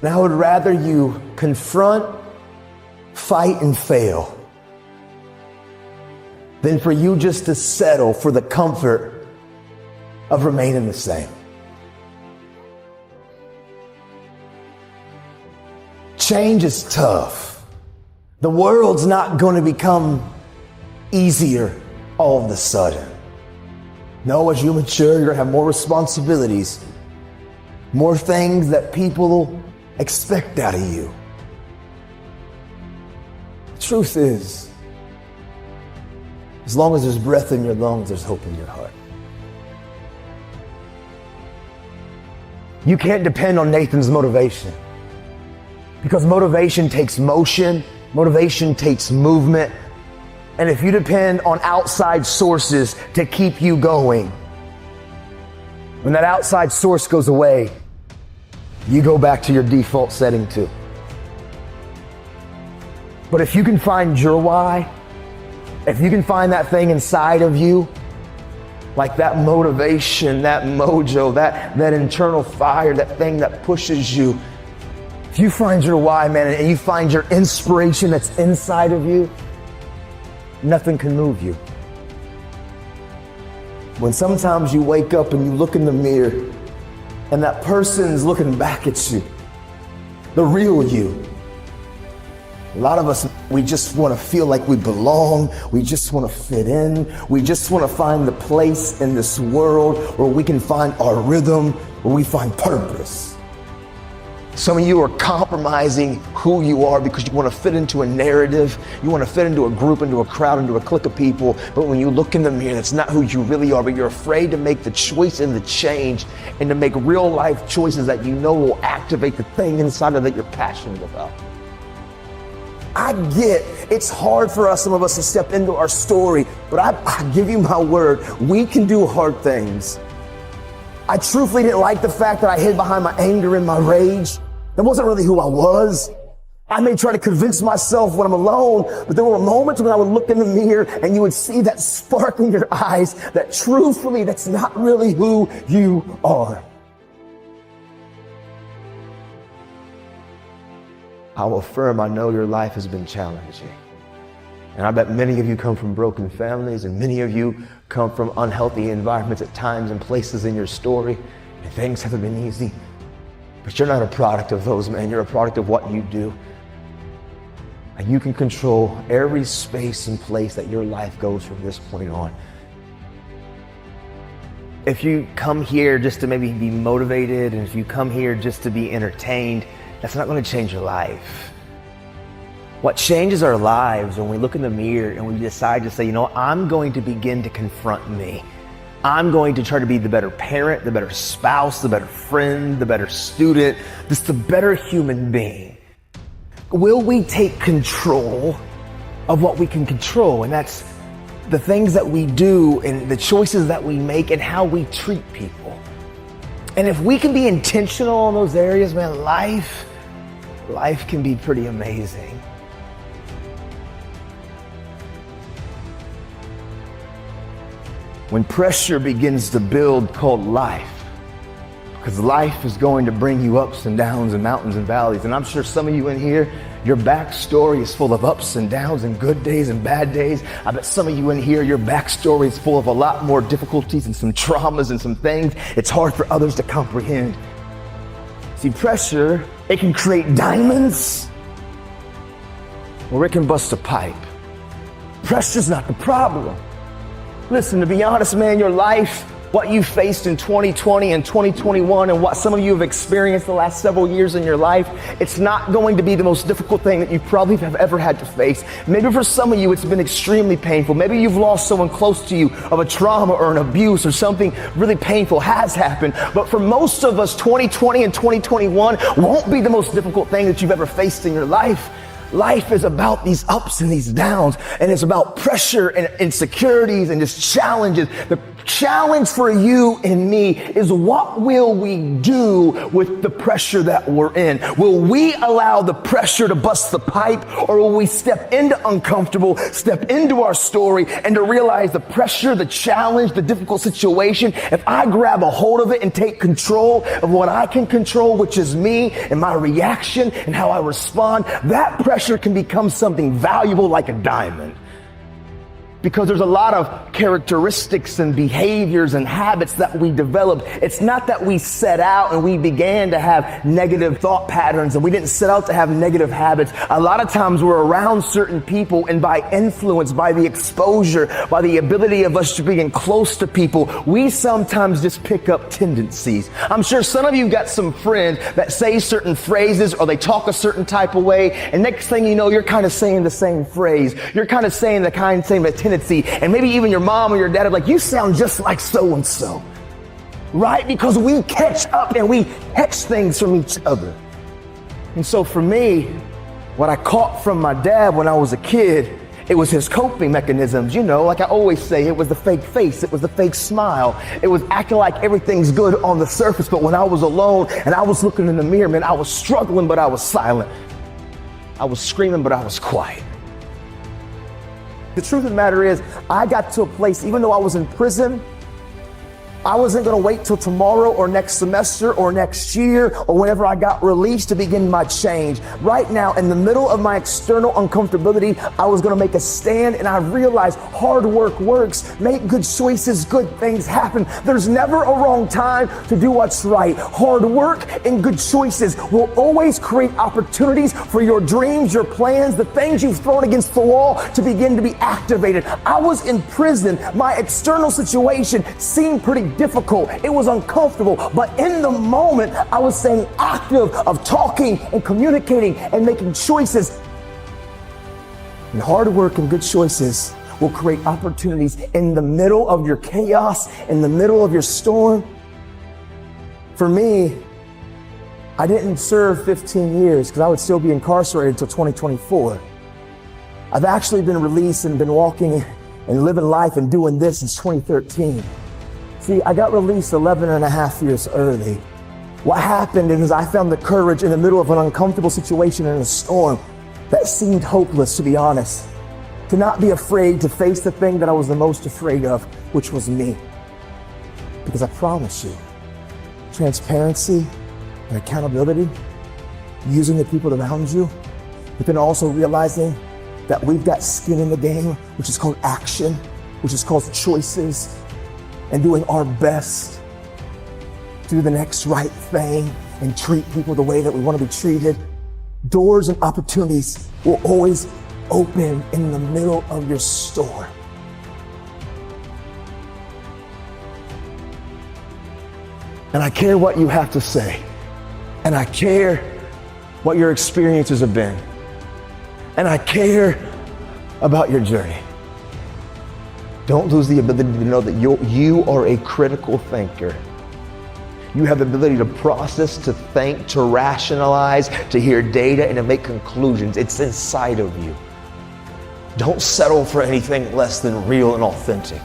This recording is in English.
And I would rather you confront, fight, and fail than for you just to settle for the comfort of remaining the same. Change is tough. The world's not going to become easier all of a sudden. No, as you mature, you're going to have more responsibilities, more things that people expect out of you. The truth is, as long as there's breath in your lungs, there's hope in your heart. You can't depend on Nathan's motivation, because motivation takes motion, motivation takes movement. And if you depend on outside sources to keep you going, when that outside source goes away, you go back to your default setting too. But if you can find your why, if you can find that thing inside of you, like that motivation, that mojo, that internal fire, that thing that pushes you, if you find your why, man, and you find your inspiration that's inside of you, nothing can move you. When sometimes you wake up and you look in the mirror and that person's looking back at you, the real you. A lot of us, we just want to feel like we belong. We just want to fit in. We just want to find the place in this world where we can find our rhythm, where we find purpose. Some of you are compromising who you are because you want to fit into a narrative. You want to fit into a group, into a crowd, into a clique of people. But when you look in the mirror, that's not who you really are. But you're afraid to make the choice and the change and to make real life choices that you know will activate the thing inside of that you're passionate about. I get it's hard for us, some of us, to step into our story, but I give you my word, we can do hard things. I truthfully didn't like the fact that I hid behind my anger and my rage. That wasn't really who I was. I may try to convince myself when I'm alone, but there were moments when I would look in the mirror and you would see that spark in your eyes that truthfully, that's not really who you are. I will affirm, I know your life has been challenging. And I bet many of you come from broken families, and many of you come from unhealthy environments at times and places in your story, and things haven't been easy. But you're not a product of those, man. You're a product of what you do. And you can control every space and place that your life goes from this point on. If you come here just to maybe be motivated, and if you come here just to be entertained, that's not going to change your life. What changes our lives when we look in the mirror and we decide to say, you know, I'm going to begin to confront me. I'm going to try to be the better parent, the better spouse, the better friend, the better student, just the better human being. Will we take control of what we can control? And that's the things that we do and the choices that we make and how we treat people. And if we can be intentional in those areas, man, life can be pretty amazing. When pressure begins to build called life, because life is going to bring you ups and downs and mountains and valleys. And I'm sure some of you in here, your backstory is full of ups and downs and good days and bad days. I bet some of you in here, your backstory is full of a lot more difficulties and some traumas and some things it's hard for others to comprehend. See, pressure, it can create diamonds or it can bust a pipe. Pressure's not the problem. Listen, to be honest, man, your life, what you faced in 2020 and 2021 and what some of you have experienced the last several years in your life, it's not going to be the most difficult thing that you probably have ever had to face. Maybe for some of you, it's been extremely painful. Maybe you've lost someone close to you of a trauma or an abuse or something really painful has happened. But for most of us, 2020 and 2021 won't be the most difficult thing that you've ever faced in your life. Life is about these ups and these downs, and it's about pressure and insecurities and just challenges. The challenge for you and me is, what will we do with the pressure that we're in? Will we allow the pressure to bust the pipe, or will we step into uncomfortable, step into our story, and to realize the pressure, the challenge, the difficult situation, if I grab a hold of it and take control of what I can control, which is me and my reaction and how I respond, that pressure can become something valuable like a diamond. Because there's a lot of characteristics and behaviors and habits that we develop. It's not that we set out and we began to have negative thought patterns, and we didn't set out to have negative habits. A lot of times we're around certain people, and by influence, by the exposure, by the ability of us to being close to people, we sometimes just pick up tendencies. I'm sure some of you got some friends that say certain phrases, or they talk a certain type of way, and next thing you know, you're kind of saying the same phrase. You're kind of saying the same tendency. And maybe even your mom or your dad are like, you sound just like so-and-so, right? Because we catch up and we catch things from each other. And so for me, what I caught from my dad when I was a kid, it was his coping mechanisms. You know, like I always say, it was the fake face, it was the fake smile, it was acting like everything's good on the surface, but when I was alone and I was looking in the mirror, man, I was struggling, but I was silent. I was screaming, but I was quiet. The truth of the matter is, I got to a place, even though I was in prison, I wasn't going to wait till tomorrow or next semester or next year or whenever I got released to begin my change. Right now, in the middle of my external uncomfortability, I was going to make a stand, and I realized hard work works. Make good choices, good things happen. There's never a wrong time to do what's right. Hard work and good choices will always create opportunities for your dreams, your plans, the things you've thrown against the wall to begin to be activated. I was in prison. My external situation seemed pretty difficult. It was uncomfortable, but in the moment, I was staying active of talking and communicating and making choices. And hard work and good choices will create opportunities in the middle of your chaos, in the middle of your storm. For me, I didn't serve 15 years because I would still be incarcerated until 2024. I've actually been released and been walking and living life and doing this since 2013. See, I got released 11 and a half years early. What happened is I found the courage in the middle of an uncomfortable situation in a storm that seemed hopeless, to be honest, to not be afraid to face the thing that I was the most afraid of, which was me. Because I promise you, transparency and accountability, using the people around you, but then also realizing that we've got skin in the game, which is called action, which is called choices, and doing our best to do the next right thing and treat people the way that we want to be treated. Doors and opportunities will always open in the middle of your storm. And I care what you have to say. And I care what your experiences have been. And I care about your journey. Don't lose the ability to know that you are a critical thinker. You have the ability to process, to think, to rationalize, to hear data, and to make conclusions. It's inside of you. Don't settle for anything less than real and authentic.